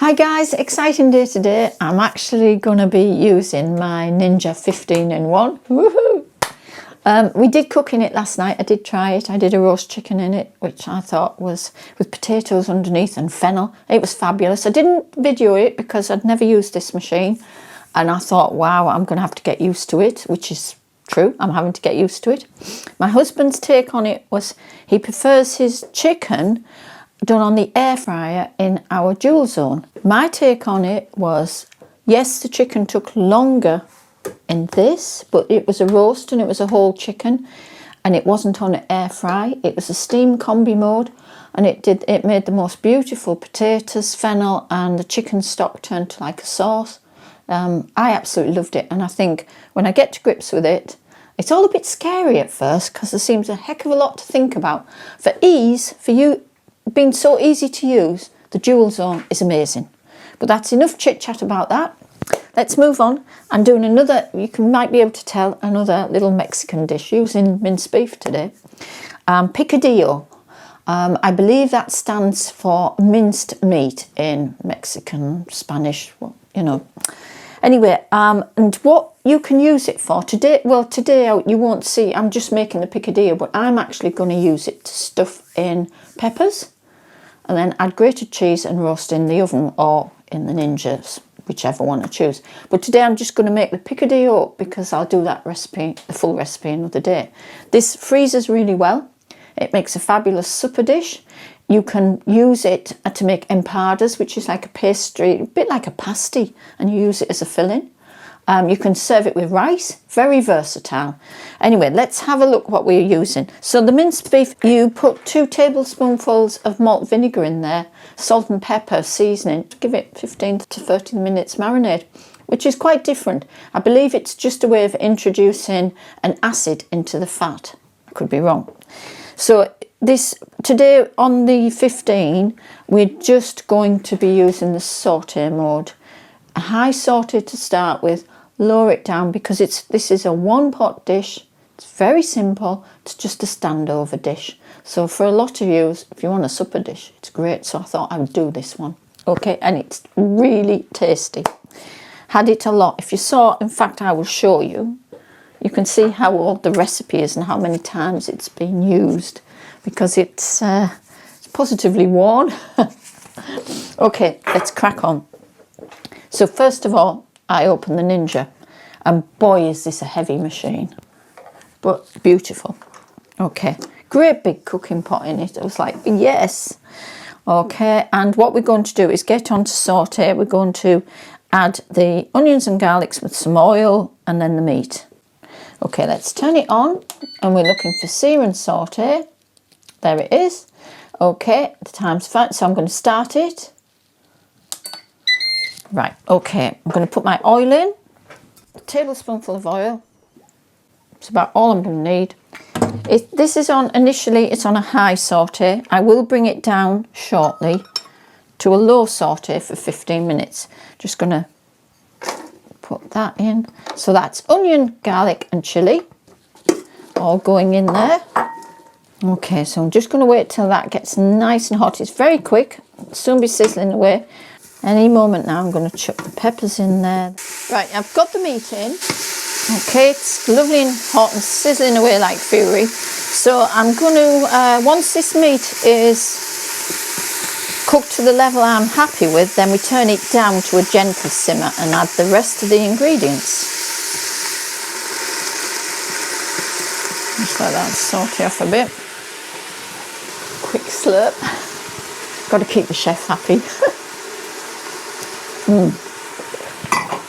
Hi guys, exciting day today. I'm actually going to be using my Ninja 15-in-1. Woohoo! We did cook in it last night. I did try it. I did a roast chicken in it, which I thought was with potatoes underneath and fennel. It was fabulous. I didn't video it because I'd never used this machine. And I thought, wow, I'm going to have to get used to it, which is true. I'm having to get used to it. My husband's take on it was he prefers his chicken done on the air fryer in our dual zone. My take on it was, yes, the chicken took longer in this, but it was a roast and it was a whole chicken and it wasn't on an air fry. It was a steam combi mode and it made the most beautiful potatoes, fennel, and the chicken stock turned to like a sauce. I absolutely loved it, and I think when I get to grips with it, it's all a bit scary at first because there seems a heck of a lot to think about. For ease, for you being so easy to use, the dual zone is amazing. But that's enough chit chat about that. Let's move on. I'm doing another, might be able to tell, another little Mexican dish using minced beef today. Picadillo. I believe that stands for minced meat in Mexican, Spanish, well, you know. Anyway, and what you can use it for today, well, today you won't see, I'm just making the picadillo, but I'm actually going to use it to stuff in peppers and then add grated cheese and roast in the oven or in the Ninjas, whichever one I choose. But today I'm just going to make the picadillo up because I'll do that recipe, the full recipe, another day. This freezes really well. It makes a fabulous supper dish. You can use it to make empadas, which is like a pastry, a bit like a pasty, and you use it as a filling. You can serve it with rice, very versatile. Anyway, let's have a look what we're using. So the minced beef, you put 2 tablespoonfuls of malt vinegar in there, salt and pepper seasoning, give it 15 to 30 minutes marinade, which is quite different. I believe it's just a way of introducing an acid into the fat. I could be wrong. So this today on the 15, we're just going to be using the saute mode. A high saute to start with, lower it down because this is a one-pot dish. It's very simple. It's just a standover dish. So for a lot of you, if you want a supper dish, it's great. So I thought I would do this one. Okay, and it's really tasty. Had it a lot. If you saw, in fact, I will show you. You can see how old the recipe is and how many times it's been used because it's positively worn. Okay, let's crack on. So first of all, I open the Ninja, and boy is this a heavy machine, but beautiful. Okay, great big cooking pot in it. I was like, yes. Okay, and what we're going to do is get on to saute. We're going to add the onions and garlics with some oil and then the meat. Okay, let's turn it on, and we're looking for sear and saute. There it is. Okay, the time's fine, so I'm going to start it. Right, okay, I'm going to put my oil in, a tablespoonful of oil. It's about all I'm going to need. This is on, initially it's on a high saute. I will bring it down shortly to a low saute for 15 minutes. Just going to put that in. So that's onion, garlic and chilli, all going in there. Okay, so I'm just going to wait till that gets nice and hot. It's very quick, it'll soon be sizzling away. Any moment now I'm going to chuck the peppers in there. Right, I've got the meat in. Okay, it's lovely and hot and sizzling away like fury. So I'm going to, once this meat is cooked to the level I'm happy with, then we turn it down to a gentle simmer and add the rest of the ingredients. Just let that saute off a bit. Quick slurp. Got to keep the chef happy.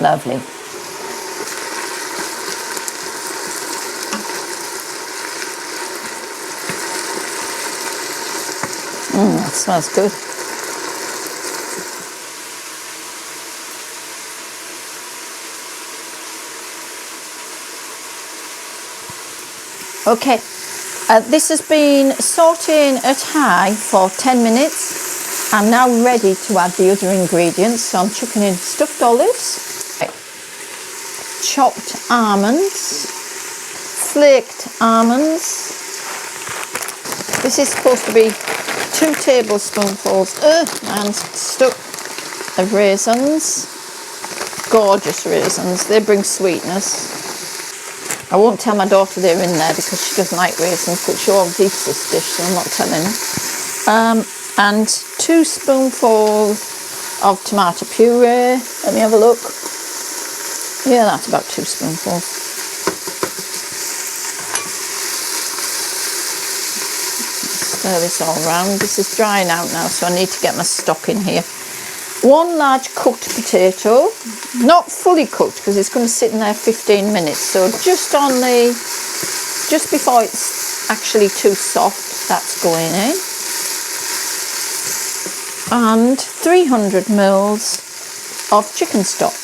Lovely. That smells good. Okay, this has been sauteing at high for 10 minutes. I'm now ready to add the other ingredients. So I'm chucking in stuffed olives, chopped almonds, flaked almonds. This is supposed to be 2 tablespoonfuls. My hand's stuck. of raisins. Gorgeous raisins. They bring sweetness. I won't tell my daughter they're in there because she doesn't like raisins, but she always eats this dish, so I'm not telling her. And 2 spoonfuls of tomato puree. Let me have a look. Yeah, that's about 2 spoonfuls. Stir this all around. This is drying out now, so I need to get my stock in here. 1 large cooked potato, not fully cooked because it's going to sit in there 15 minutes. So just before it's actually too soft, that's going in. And 300 mils of chicken stock.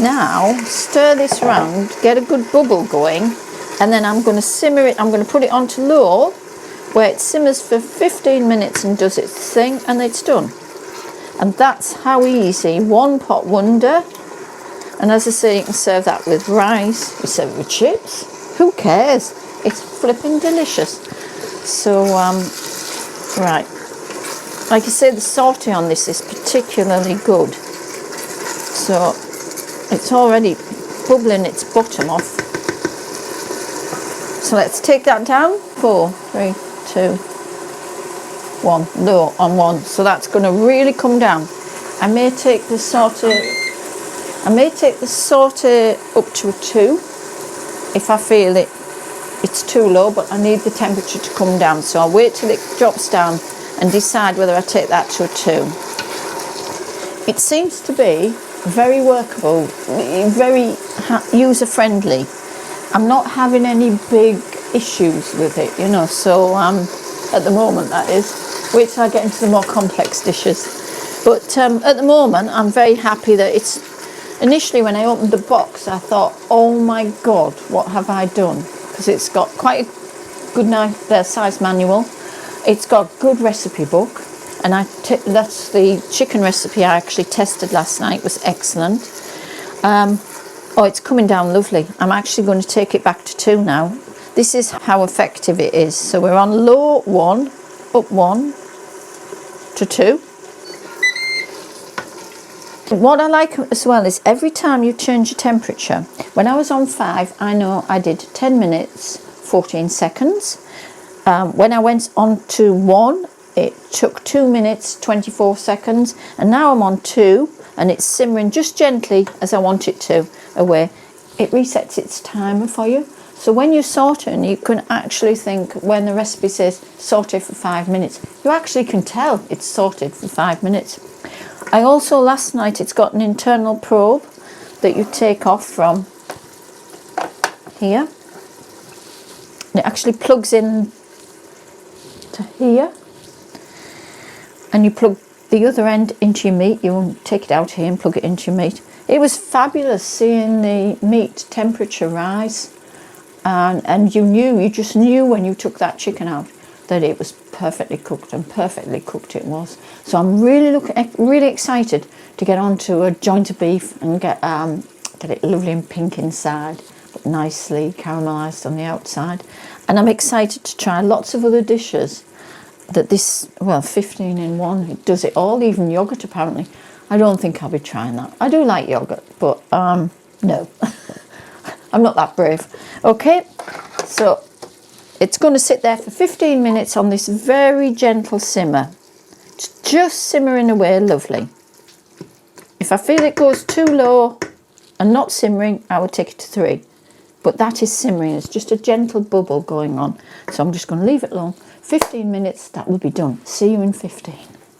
Now stir this round, get a good bubble going, and then I'm going to simmer it. I'm going to put it onto low, where it simmers for 15 minutes and does its thing, and it's done. And that's how easy, 1 pot wonder. And as I say, you can serve that with rice, you serve it with chips, who cares? It's flipping delicious. So, right, like I say, the salty on this is particularly good. So, it's already bubbling its bottom off. So let's take that down. 4, 3, 2, 1, low on 1. So that's going to really come down. I may take the saute up to a 2 if I feel it's too low, but I need the temperature to come down. So I'll wait till it drops down and decide whether I take that to a 2. It seems to be very workable, very user-friendly. I'm not having any big issues with it, you know, so at the moment, that is. Wait till I get into the more complex dishes. But at the moment, I'm very happy that it's... Initially, when I opened the box, I thought, oh my God, what have I done? Because it's got quite a good size manual. It's got a good recipe book. And that's the chicken recipe I actually tested last night. It was excellent. Oh, it's coming down lovely. I'm actually going to take it back to 2 now. This is how effective it is. So we're on low 1, up 1 to 2. What I like as well is every time you change your temperature. When I was on 5, I know I did 10 minutes, 14 seconds. When I went on to 1, it took 2 minutes, 24 seconds. And now I'm on 2, and it's simmering just gently as I want it to, away. It resets its timer for you. So when you saute it, you can actually think, when the recipe says saute for 5 minutes, you actually can tell it's sauteed for 5 minutes. I also, last night, it's got an internal probe that you take off from here. And it actually plugs in to here. And you plug the other end into your meat. You won't take it out here and plug it into your meat. It was fabulous seeing the meat temperature rise. And you just knew when you took that chicken out that it was perfectly cooked, and perfectly cooked it was. So I'm really excited to get onto a joint of beef and get it lovely and pink inside, but nicely caramelised on the outside. And I'm excited to try lots of other dishes that this, 15 in 1, it does it all, even yoghurt apparently. I don't think I'll be trying that. I do like yoghurt, but no. I'm not that brave. Okay, so it's going to sit there for 15 minutes on this very gentle simmer. It's just simmering away lovely. If I feel it goes too low and not simmering, I would take it to 3. But that is simmering. It's just a gentle bubble going on. So I'm just going to leave it alone. 15 minutes, that will be done. See you in 15.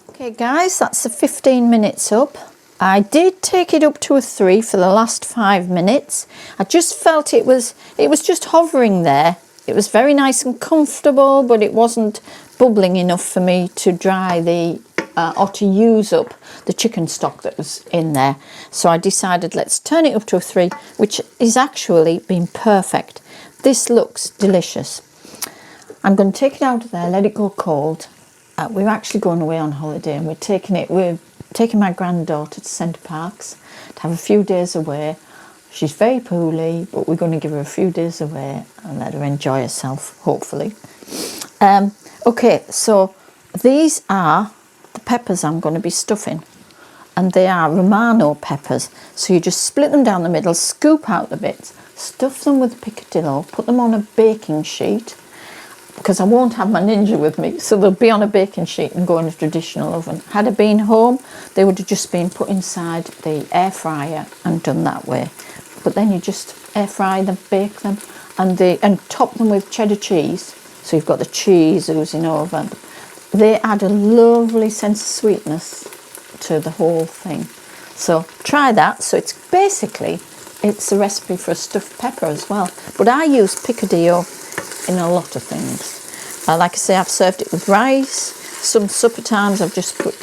Okay, guys, that's the 15 minutes up. I did take it up to a 3 for the last 5 minutes. I just felt it was just hovering there. It was very nice and comfortable, but it wasn't bubbling enough for me to dry or to use up the chicken stock that was in there. So I decided let's turn it up to a 3, which is actually been perfect. This looks delicious. I'm going to take it out of there, let it go cold. We're actually going away on holiday, and we're taking my granddaughter to Centre Parks to have a few days away. She's very poorly, but we're going to give her a few days away and let her enjoy herself, hopefully. Okay, so these are the peppers I'm going to be stuffing, and they are Romano peppers. So you just split them down the middle, scoop out the bits, stuff them with picadillo, put them on a baking sheet, because I won't have my Ninja with me, so they'll be on a baking sheet and go in a traditional oven. Had I been home, they would have just been put inside the air fryer and done that way. But then you just air fry them, bake them, and top them with cheddar cheese. So you've got the cheese oozing over. They add a lovely sense of sweetness to the whole thing. So try that. So it's basically, it's a recipe for a stuffed pepper as well. But I use picadillo in a lot of things. Like I say, I've served it with rice. Some supper times I've just put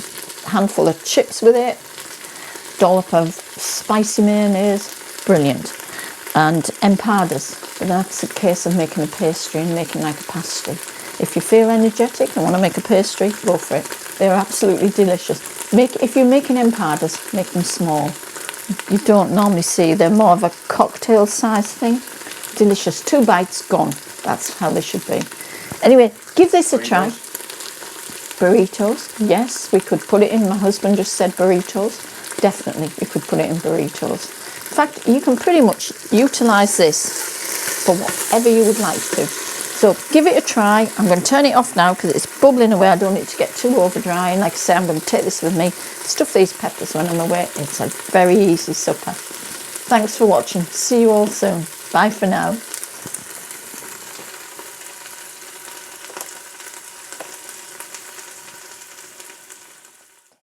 a handful of chips with it, dollop of spicy mayonnaise, brilliant. And empadas, but that's a case of making a pastry and making like a pastry. If you feel energetic and want to make a pastry, go for it. They're absolutely delicious. If you're making empadas, make them small. You don't normally see, they're more of a cocktail size thing. Delicious, 2 bites, gone. That's how they should be. Anyway, give this a try. Burritos, yes, we could put it in. My husband just said burritos. Definitely, you could put it in burritos. In fact, you can pretty much utilise this for whatever you would like to. So give it a try. I'm going to turn it off now because it's bubbling away. I don't need to get too over dry. And like I say, I'm going to take this with me, stuff these peppers when I'm away. It's a very easy supper. Thanks for watching. See you all soon. Bye for now.